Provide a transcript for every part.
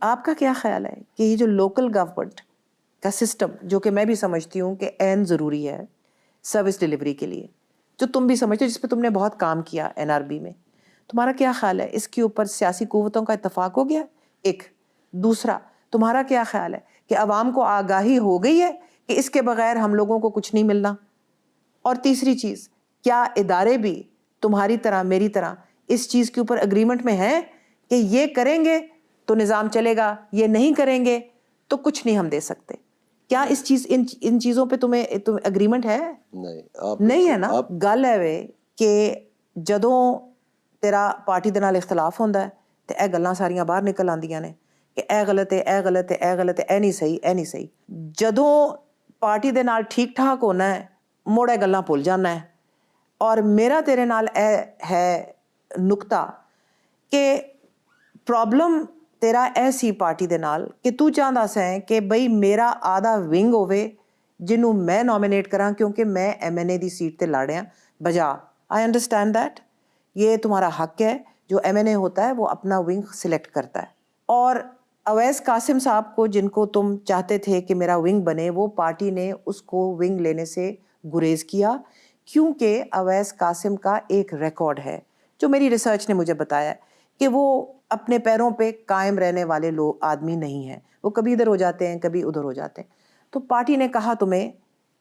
آپ کا کیا خیال ہے کہ یہ جو لوکل گورنمنٹ کا سسٹم، جو کہ میں بھی سمجھتی ہوں کہ عین ضروری ہے سروس ڈلیوری کے لیے، جو تم بھی سمجھتے ہو، جس پہ تم نے بہت کام کیا NRB میں، تمہارا کیا خیال ہے اس کے اوپر سیاسی قوتوں کا اتفاق ہو گیا؟ ایک دوسرا، تمہارا کیا خیال ہے کہ عوام کو آگاہی ہو گئی ہے کہ اس کے بغیر ہم لوگوں کو کچھ نہیں ملنا؟ اور تیسری چیز، کیا ادارے بھی تمہاری طرح میری طرح اس چیز کے اوپر اگریمنٹ میں ہیں کہ یہ کریں گے تو نظام چلے گا، یہ نہیں کریں گے تو کچھ نہیں ہم دے سکتے؟ کیا اس چیز ان چیزوں پہ تمہیں اگریمنٹ ہے؟ نہیں ہے نا. گل ہے وے کہ جدوں تیرا پارٹی دے نال اختلاف ہوندا ہے تے اے گلاں ساریاں باہر نکل آندیاں نے کہ اے غلط ہے، اے غلط ہے، اے غلط ہے، اے نہیں صحیح، اے نہیں صحیح. جدوں پارٹی دے نال ٹھیک ٹھاک ہونا ہے مڑ اے گلاں بھول جانا ہے. اور میرا تیرے نال اے ہے نقطہ کہ پرابلم تیرا ایسی پارٹی دے نال کہ تو چاہندا سیں کہ بھئی میرا آدھا ونگ ہوئے جنوں میں نامینیٹ کراں کیونکہ میں MNA دی سیٹ تے لڑیاں بجا. آئی انڈرسٹینڈ دیٹ، یہ تمہارا حق ہے. جو MNA ہوتا ہے وہ اپنا ونگ سلیکٹ کرتا ہے. اور اویس قاسم صاحب کو، جن کو تم چاہتے تھے کہ میرا ونگ بنے، وہ پارٹی نے اس کو ونگ لینے سے گریز کیا کیونکہ اویس قاسم کا ایک ریکارڈ ہے جو میری ریسرچ نے مجھے بتایا کہ وہ اپنے پیروں پہ قائم رہنے والے لوگ آدمی نہیں ہیں. وہ کبھی ادھر ہو جاتے ہیں، کبھی ادھر ہو جاتے ہیں. تو پارٹی نے کہا تمہیں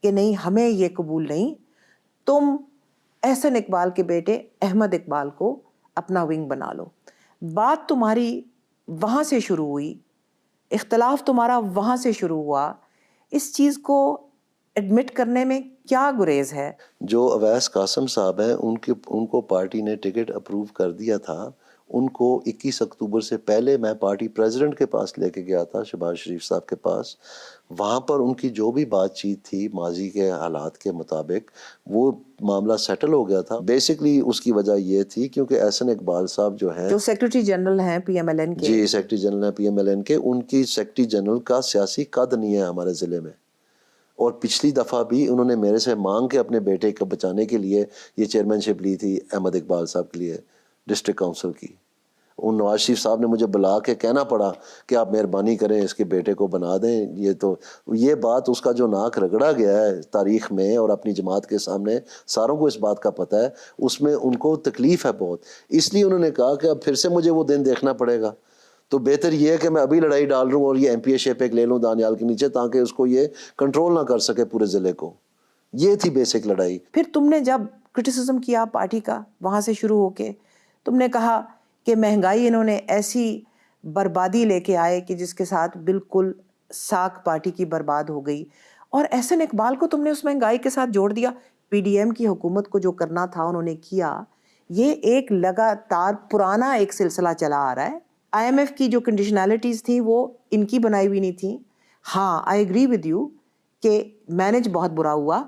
کہ نہیں، ہمیں یہ قبول نہیں، تم احسن اقبال کے بیٹے احمد اقبال کو اپنا ونگ بنا لو. بات تمہاری وہاں سے شروع ہوئی، اختلاف تمہارا وہاں سے شروع ہوا. اس چیز کو ایڈمٹ کرنے میں کیا گریز ہے؟ جو اویس قاسم صاحب ہیں ان کو پارٹی نے ٹکٹ اپروو کر دیا تھا. ان کو 21 اکتوبر سے پہلے میں پارٹی پریزیڈنٹ کے پاس لے کے گیا تھا، شہباز شریف صاحب کے پاس. وہاں پر ان کی جو بھی بات چیت تھی ماضی کے حالات کے مطابق، وہ معاملہ سیٹل ہو گیا تھا. بیسکلی اس کی وجہ یہ تھی کیونکہ احسن اقبال صاحب جو ہیں، جو سیکرٹری جنرل ہیں PMLN کے، جی سیکرٹری جنرل ہیں PMLN کے، ان کی سیکرٹری جنرل کا سیاسی قد نہیں ہے ہمارے ضلع میں. اور پچھلی دفعہ بھی انہوں نے میرے سے مانگ کے اپنے بیٹے کو بچانے کے لیے یہ چیئرمین شپ لی تھی احمد اقبال صاحب کے لیے ڈسٹرکٹ کونسل کی. ان نواز شریف صاحب نے مجھے بلا کے کہنا پڑا کہ آپ مہربانی کریں اس کے بیٹے کو بنا دیں. یہ بات اس کا جو ناک رگڑا گیا ہے تاریخ میں اور اپنی جماعت کے سامنے، ساروں کو اس بات کا پتہ ہے، اس میں ان کو تکلیف ہے بہت. اس لیے انہوں نے کہا کہ اب پھر سے مجھے وہ دن دیکھنا پڑے گا، تو بہتر یہ ہے کہ میں ابھی لڑائی ڈال رہوں اور یہ MPA شپ ایک لے لوں دانیال کے نیچے، تاکہ اس کو یہ کنٹرول نہ کر سکے پورے ضلع کو. یہ تھی بیسک لڑائی. پھر تم نے جب کرٹیسزم کیا پارٹی کا وہاں سے شروع ہو کے، تم نے کہا کہ مہنگائی انہوں نے ایسی بربادی لے کے آئے کہ جس کے ساتھ بالکل ساکھ پارٹی کی برباد ہو گئی. اور احسن اقبال کو تم نے اس مہنگائی کے ساتھ جوڑ دیا. PDM کی حکومت کو جو کرنا تھا انہوں نے کیا. یہ ایک لگاتار پرانا ایک سلسلہ چلا آ رہا ہے. IMF کی جو کنڈیشنالٹیز تھیں وہ ان کی بنائی ہوئی نہیں تھیں. ہاں، آئی ایگری ود یو کہ مینج بہت برا ہوا،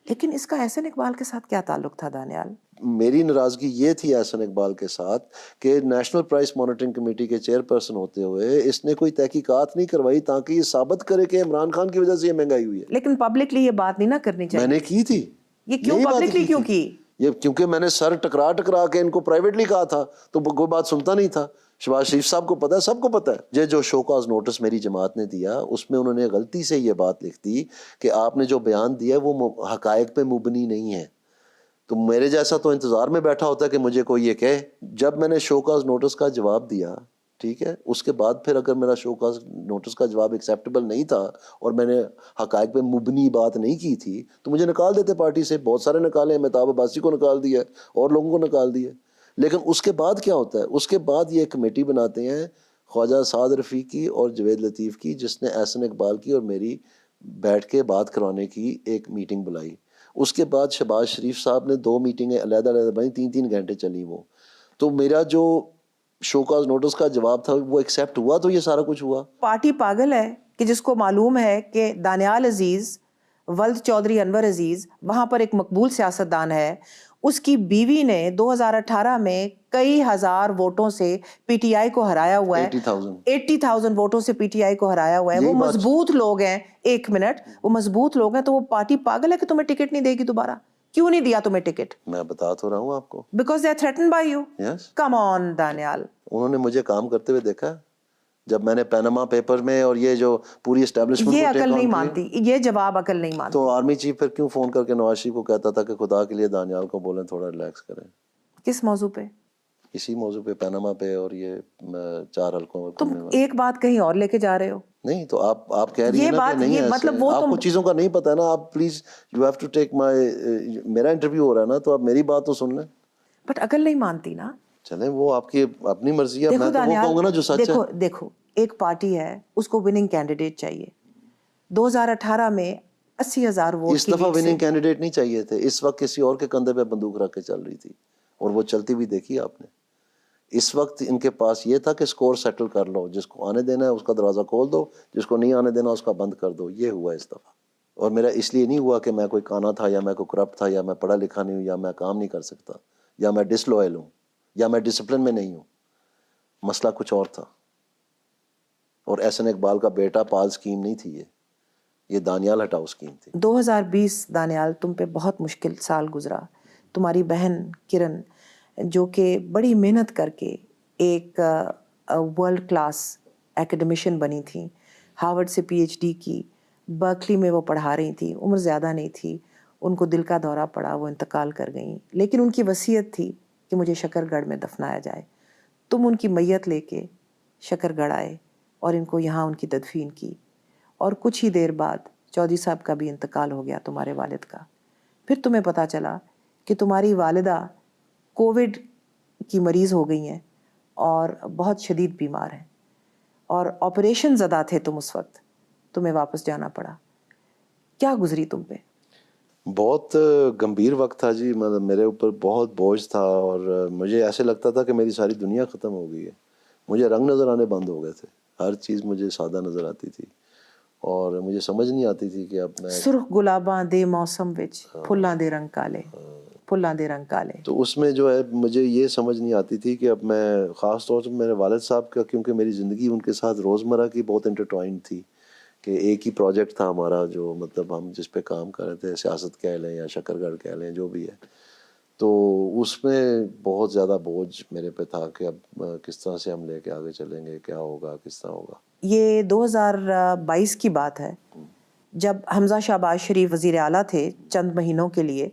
لیکن اس کا احسن اقبال کے ساتھ کیا تعلق تھا دانیال؟ میری ناراضگی یہ تھی احسن اقبال کے ساتھ کہ نیشنل پرائس مانیٹرنگ کمیٹی کے چیئرپرسن ہوتے ہوئے اس نے کوئی تحقیقات نہیں کروائی تاکہ یہ ثابت کرے کہ عمران خان کی وجہ سے یہ مہنگائی ہوئی ہے. لیکن پبلکلی یہ بات نہیں نہ کرنی چاہیے. میں نے کی تھی. یہ کیوں پبلکلی کیوں کی؟ یہ کیونکہ میں نے سر ٹکرا کے ان کو پرائیویٹلی کہا تھا تو کوئی بات سنتا نہیں تھا. شہباز شریف صاحب کو پتہ ہے، سب کو پتہ ہے. یہ جو شو کاز نوٹس میری جماعت نے دیا اس میں انہوں نے غلطی سے یہ بات لکھ دی کہ آپ نے جو بیان دیا وہ حقائق پہ مبنی نہیں ہے. تو میرے جیسا تو انتظار میں بیٹھا ہوتا ہے کہ مجھے کوئی یہ کہے. جب میں نے شو کاز نوٹس کا جواب دیا، ٹھیک ہے، اس کے بعد پھر اگر میرا شو کاز نوٹس کا جواب ایکسیپٹیبل نہیں تھا اور میں نے حقائق پہ مبنی بات نہیں کی تھی تو مجھے نکال دیتے پارٹی سے. بہت سارے نکالے، مہتاب عباسی کو نکال دیا اور لوگوں کو نکال دیا. لیکن اس کے بعد کیا ہوتا ہے؟ اس کے بعد یہ کمیٹی بناتے ہیں خواجہ سعد رفیقی اور جوید لطیف کی، جس نے احسن اقبال کی اور میری بیٹھ کے بات کروانے کی ایک میٹنگ بلائی. اس کے بعد شہباز شریف صاحب نے 2 میٹنگیں علیحدہ بنائی، 3 گھنٹے چلی وہ. تو میرا جو شو کاز نوٹس کا جواب تھا وہ ایکسیپٹ ہوا، تو یہ سارا کچھ ہوا. پارٹی پاگل ہے کہ جس کو معلوم ہے کہ دانیال عزیز، ولد چودھری انور عزیز وہاں پر ایک مقبول سیاستدان ہے. اس کی بیوی نے 2018 میں کئی ہزار ووٹوں سے PTI کو ہرایا ہوا ہے. 80,000 ووٹوں سے PTI کو ہرایا ہوا ہے. وہ مضبوط لوگ ہیں. ایک منٹ، وہ مضبوط لوگ ہیں. تو وہ پارٹی پاگل ہے کہ تمہیں ٹکٹ نہیں دے گی دوبارہ؟ کیوں نہیں دیا تمہیں ٹکٹ؟ میں بتا تو رہا ہوں آپ کو. Because they are threatened by you. Yes. Come on Daniyal. انہوں نے مجھے کام کرتے ہوئے دیکھا. جب میں نے پیناما پیپر میں اور یہ جو پوری اسٹیبلشمنٹ یہ عقل نہیں مانتی, یہ جواب عقل نہیں مانتی. تو آرمی چیف پھر کیوں فون کر کے نواز شریف کو کہتا تھا کہ خدا کے لیے دانیال کو بولیں تھوڑا ریلیکس کریں؟ کس موضوع پہ؟ اسی موضوع پہ, پیناما پہ اور یہ 4 حلقوں. تم ایک بات کہیں اور لے کے جا رہے ہو. نہیں تو آپ کہہ رہی ہیں نا کہ نہیں ہے, مطلب وہ آپ کو چیزوں کا نہیں پتا ہے نا. آپ please you have to take my, میرا انٹرویو ہو رہا ہے نا, تو آپ میری بات تو سن لیں. بٹ عقل نہیں مانتی نا. چلیں وہ آپ کی اپنی مرضی ہے, میں تو وہ کہوں گا نا جو سچ ہے. دیکھو ایک پارٹی ہے, اس کو وننگ کینڈیڈیٹ چاہیے. 2018 میں 80,000 ووٹ اس دفعہ وننگ کینڈیڈیٹ نہیں چاہیے تھے, اس وقت کسی اور کے کندھے پہ بندوق رکھ کے چل رہی تھی, اور وہ چلتی بھی دیکھی آپ نے. اس وقت ان کے پاس یہ تھا کہ سکور سیٹل کر لو, جس کو آنے دینا ہے اس کا دروازہ کھول دو, جس کو نہیں آنے دینا اس کا بند کر دو. یہ ہوا اس دفعہ. اور میرا اس لیے نہیں ہوا کہ میں کوئی کانا تھا, یا میں کوئی کرپٹ تھا, یا میں پڑھا لکھا نہیں ہوں, یا میں کام نہیں کر سکتا, یا میں ڈس لوئل ہوں, یا میں ڈسپلن میں نہیں ہوں. مسئلہ کچھ اور تھا. اور احسن اقبال کا بیٹا پال اسکیم نہیں تھی, یہ دانیال ہٹاؤ اسکیم تھی. 2020 دانیال تم پہ بہت مشکل سال گزرا. تمہاری بہن کرن جو کہ بڑی محنت کر کے ایک ورلڈ کلاس ایکڈمیشین بنی تھیں, ہارورڈ سے PhD کی, برکلی میں وہ پڑھا رہی تھیں, عمر زیادہ نہیں تھی, ان کو دل کا دورہ پڑا, وہ انتقال کر گئیں. لیکن ان کی وصیت تھی کہ مجھے شکر گڑھ میں دفنایا جائے. تم ان کی میت لے کے شکر گڑھ آئے اور ان کو یہاں ان کی تدفین کی. اور کچھ ہی دیر بعد چودھری صاحب کا بھی انتقال ہو گیا, تمہارے والد کا. پھر تمہیں پتہ چلا کہ تمہاری والدہ کووڈ کی مریض ہو گئی ہیں اور بہت شدید بیمار ہیں, اور آپریشن زدہ تھے تم اس وقت, تمہیں واپس جانا پڑا. کیا گزری تم پہ؟ بہت گمبھیر وقت تھا جی. مطلب میرے اوپر بہت بوجھ تھا, اور مجھے ایسے لگتا تھا کہ میری ساری دنیا ختم ہو گئی ہے. مجھے رنگ نظر آنے بند ہو گئے تھے, ہر چیز مجھے سادہ نظر آتی تھی, اور مجھے سمجھ نہیں آتی تھی کہ اب میں سرخ گلاباں دے موسم وچ پھلاں دے رنگ کالے, پھلاں دے رنگ کالے. تو اس میں جو ہے مجھے یہ سمجھ نہیں آتی تھی کہ اب میں, خاص طور سے میرے والد صاحب کا, کیونکہ میری زندگی ان کے ساتھ روزمرہ کی بہت انٹرٹوائنڈ تھی, کہ ایک ہی پروجیکٹ تھا ہمارا جو مطلب ہم جس پہ کام کر رہے تھے, سیاست کہہ لیں یا شکر گڑھ کہہ لیں, جو بھی ہے. تو اس میں بہت زیادہ بوجھ میرے پہ تھا کہ اب کس طرح سے ہم لے کے آگے چلیں گے, کیا ہوگا, کس طرح ہوگا. یہ 2022 کی بات ہے, جب حمزہ شہباز شریف وزیر اعلیٰ تھے چند مہینوں کے لیے.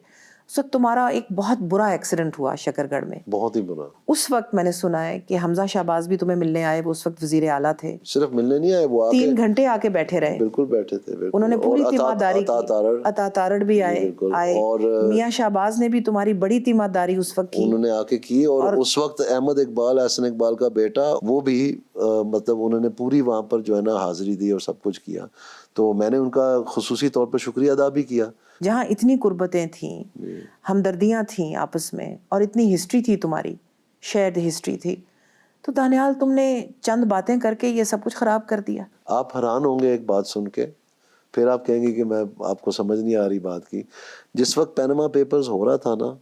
اس وقت تمہارا ایک بہت برا ایکسیڈنٹ ہوا شکر گڑھ میں, بہت ہی برا. اس وقت میں نے سنا ہے کہ حمزہ شہباز بھی تمہیں ملنے آئے, وہ اس وقت وزیر اعلیٰ تھے. صرف ملنے نہیں آئے, وہ 3 گھنٹے آ کے بیٹھے رہے. بالکل بیٹھے تھے, بالکل. انہوں نے پوری تیمارداری عطا تارڑ, عطا تارڑ بھی آئے, اور میاں شہباز نے بھی تمہاری بڑی تیمارداری اس وقت کی, انہوں نے آ کے کی. اور اس وقت احمد اقبال, احسن اقبال کا بیٹا, وہ بھی مطلب انہوں نے پوری وہاں پر جو ہے نا حاضری دی اور سب کچھ کیا. تو میں نے ان کا خصوصی طور پر شکریہ ادا بھی کیا. جہاں اتنی قربتیں تھیں, ہمدردیاں تھیں آپس میں, اور اتنی ہسٹری تھی تمہاری, شیئرڈ ہسٹری تھی, تو دانیال تم نے چند باتیں کر کے یہ سب کچھ خراب کر دیا. آپ حیران ہوں گے ایک بات سن کے, پھر آپ کہیں گے کہ میں, آپ کو سمجھ نہیں آ رہی بات کی. جس وقت پیناما پیپرز ہو رہا تھا نا,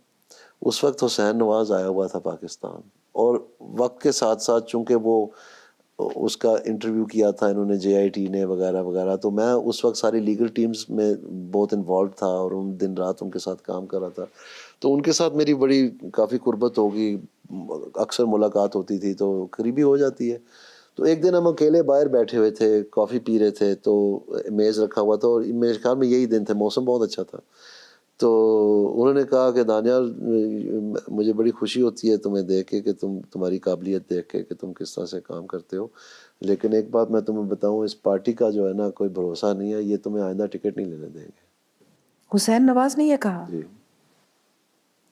اس وقت حسین نواز آیا ہوا تھا پاکستان, اور وقت کے ساتھ ساتھ چونکہ وہ اس کا انٹرویو کیا تھا انہوں نے JIT نے وغیرہ وغیرہ, تو میں اس وقت ساری لیگل ٹیمز میں بہت انوالوڈ تھا, اور ان دن رات ان کے ساتھ کام کر رہا تھا. تو ان کے ساتھ میری بڑی کافی قربت ہوگی, اکثر ملاقات ہوتی تھی, تو قریبی ہو جاتی ہے. تو ایک دن ہم اکیلے باہر بیٹھے ہوئے تھے, کافی پی رہے تھے, تو میز رکھا ہوا تھا, اور میرے خیال میں یہی دن تھے, موسم بہت اچھا تھا. تو انہوں نے کہا کہ دانیال, مجھے بڑی خوشی ہوتی ہے تمہیں دیکھ کے, کہ تمہاری قابلیت دیکھ کے کہ تم کس طرح سے کام کرتے ہو, لیکن ایک بات میں تمہیں بتاؤں, اس پارٹی کا جو ہے نا کوئی بھروسہ نہیں ہے, یہ تمہیں آئندہ ٹکٹ نہیں لینے دیں گے. حسین نواز نے یہ کہا؟ جی,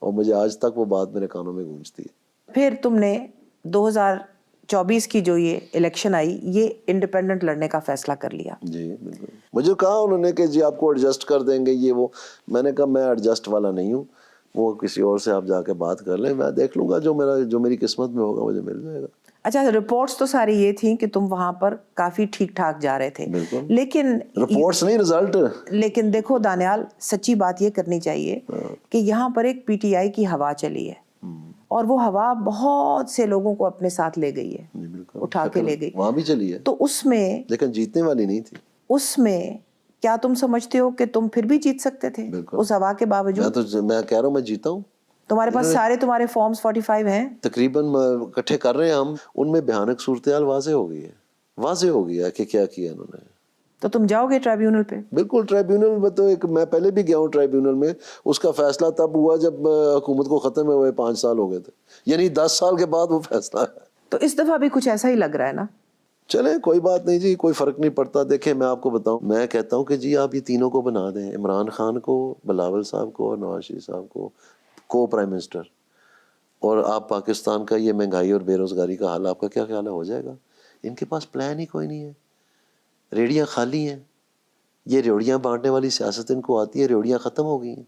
اور مجھے آج تک وہ بات میرے کانوں میں گونجتی ہے. پھر تم نے 2024 کی جو یہ الیکشن آئی, یہ انڈیپینڈنٹ لڑنے کا فیصلہ کر لیا. جی بالکل. مجھے کہا انہوں نے کہ جی آپ کو ایڈجسٹ کر دیں گے یہ وہ. میں نے کہا میں ایڈجسٹ والا نہیں ہوں, وہ کسی اور سے آپ جا کے بات کر لیں, میں دیکھ لوں گا, جو میری قسمت میں ہوگا مجھے مل جائے گا. اچھا, رپورٹس تو ساری یہ تھیں کہ تم وہاں پر کافی ٹھیک ٹھاک جا رہے تھے, لیکن رپورٹس نہیں, رزلٹ. لیکن دیکھو دانیال, سچی بات یہ کرنی چاہیے کہ یہاں پر ایک PTI کی ہوا چلی ہے, اور وہ ہوا بہت سے لوگوں کو اپنے ساتھ لے گئی ہے, اٹھا کے لے گئی. وہاں بھی چلی ہے, تو اس میں, لیکن جیتنے والی نہیں تھی. اس میں کیا تم سمجھتے ہو کہ تم پھر بھی جیت سکتے تھے اس ہوا کے باوجود؟ میں کہہ رہا ہوں میں جیتا ہوں. تمہارے پاس سارے تمہارے فارمز 45 ہیں تقریباً اکٹھے کر رہے ہیں ہم, ان میں بھیانک صورتحال واضح ہو گئی ہے, واضح ہو گیا کہ کیا کیا انہوں نے. تو تم جاؤ گے ٹرائیبیونل پہ؟ بالکل ٹرائیبیونل میں تو میں پہلے بھی گیا ہوں ٹرائیبیونل میں. اس کا فیصلہ تب ہوا جب حکومت کو ختم ہوئے 5 سال ہو گئے تھے, یعنی 10 سال کے بعد وہ فیصلہ ہے. تو اس دفعہ بھی کچھ ایسا ہی لگ رہا ہے نا. چلیں کوئی بات نہیں جی, کوئی فرق نہیں پڑتا. دیکھیں میں آپ کو بتاؤں, میں کہتا ہوں کہ جی آپ یہ تینوں کو بنا دیں, عمران خان کو, بلاول صاحب کو اور نواز شریف صاحب کو پرائم منسٹر, اور آپ پاکستان کا یہ مہنگائی اور بے روزگاری کا حال آپ کا کیا خیال ہے, ہو جائے گا؟ ان کے پاس پلان ہی کوئی نہیں ہے, ریڑیاں خالی ہیں. یہ ریوڑیاں بانٹنے والی سیاست ان کو آتی ہے, ریوڑیاں ختم ہو گئی ہیں.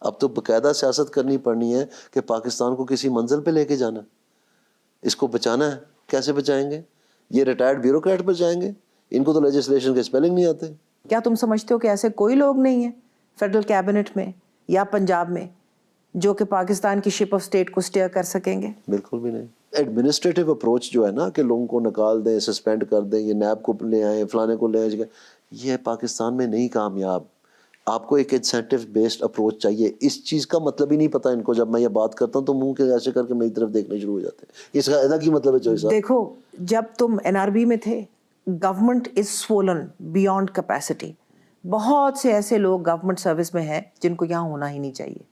اب تو باقاعدہ سیاست کرنی پڑنی ہے کہ پاکستان کو کسی منزل پہ لے کے جانا, اس کو بچانا ہے. کیسے بچائیں گے؟ یہ ریٹائرڈ بیوروکریٹ بچائیں گے, ان کو تو لیجسلیشن کے اسپیلنگ نہیں آتے. کیا تم سمجھتے ہو کہ ایسے کوئی لوگ نہیں ہیں فیڈرل کیبنٹ میں یا پنجاب میں جو کہ پاکستان کی شپ آف اسٹیٹ کو اسٹیئر کر سکیں گے؟ بالکل بھی نہیں. ایڈمنسٹریٹو اپروچ جو ہے نا کہ لوگوں کو نکال دیں, سسپینڈ کر دیں, یہ نیب کو لے آئیں, فلانے کو لے آئیں, یہ پاکستان میں نہیں کامیاب. آپ کو ایک انسینٹیو بیسڈ اپروچ چاہیے. اس چیز کا مطلب ہی نہیں پتا ان کو. جب میں یہ بات کرتا ہوں تو منہ کے ایسے کر کے میری طرف دیکھنے شروع ہو جاتے ہیں. اس کا ایسا کی مطلب ہے چوہی صاحب؟ دیکھو, جب تم NRB میں تھے, government is swollen beyond capacity. بہت سے ایسے لوگ گورنمنٹ سروس میں ہیں جن کو یہاں ہونا ہی نہیں چاہیے.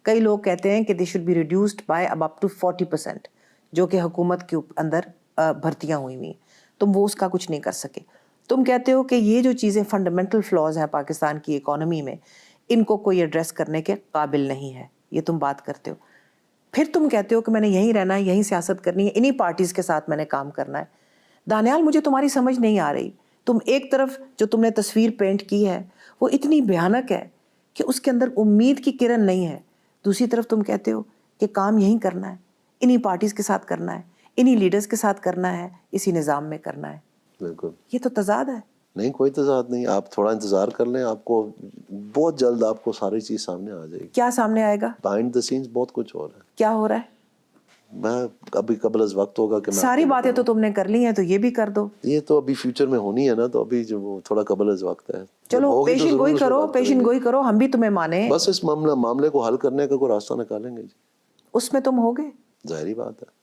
کئی لوگ کہتے ہیں کہ they should be reduced by اب اپ ٹو 40%, جو کہ حکومت کے اندر بھرتیاں ہوئی ہوئی ہیں. تم وہ اس کا کچھ نہیں کر سکے. تم کہتے ہو کہ یہ جو چیزیں فنڈامنٹل فلاز ہیں پاکستان کی اکانومی میں, ان کو کوئی ایڈریس کرنے کے قابل نہیں ہے, یہ تم بات کرتے ہو. پھر تم کہتے ہو کہ میں نے یہیں رہنا ہے, یہیں سیاست کرنی ہے, انہی پارٹیز کے ساتھ میں نے کام کرنا ہے. دانیال, مجھے تمہاری سمجھ نہیں آ رہی. تم ایک طرف جو تم نے تصویر پینٹ کی ہے وہ اتنی بھیانک ہے کہ اس کے اندر امید کی کرن نہیں ہے. دوسری طرف تم کہتے ہو کہ کام یہیں کرنا ہے, انہی پارٹیز کے ساتھ کرنا ہے, انہی لیڈرز کے ساتھ کرنا ہے, اسی نظام میں کرنا ہے. بالکل, یہ تو تضاد ہے. نہیں کوئی تضاد نہیں. آپ تھوڑا انتظار کر لیں, آپ کو بہت جلد آپ کو ساری چیز سامنے آ جائے گی. کیا سامنے آئے گا؟ بہائنڈ دا سینس بہت کچھ ہو رہا ہے. کیا ہو رہا ہے؟ میں ابھی قبل از وقت ہوگا کہ میں ساری باتیں تو تم نے کر لی ہیں, تو یہ بھی کر دو. یہ تو ابھی فیوچر میں ہونی ہے نا, تو ابھی جو وہ تھوڑا قبل از وقت ہے. چلو پیشن گوئی کرو, پیشن گوئی کرو, ہم بھی تمہیں مانیں. بس اس معاملے کو حل کرنے کا کوئی راستہ نکالیں گے جی. اس میں تم ہوگے؟ ظاہری بات ہے.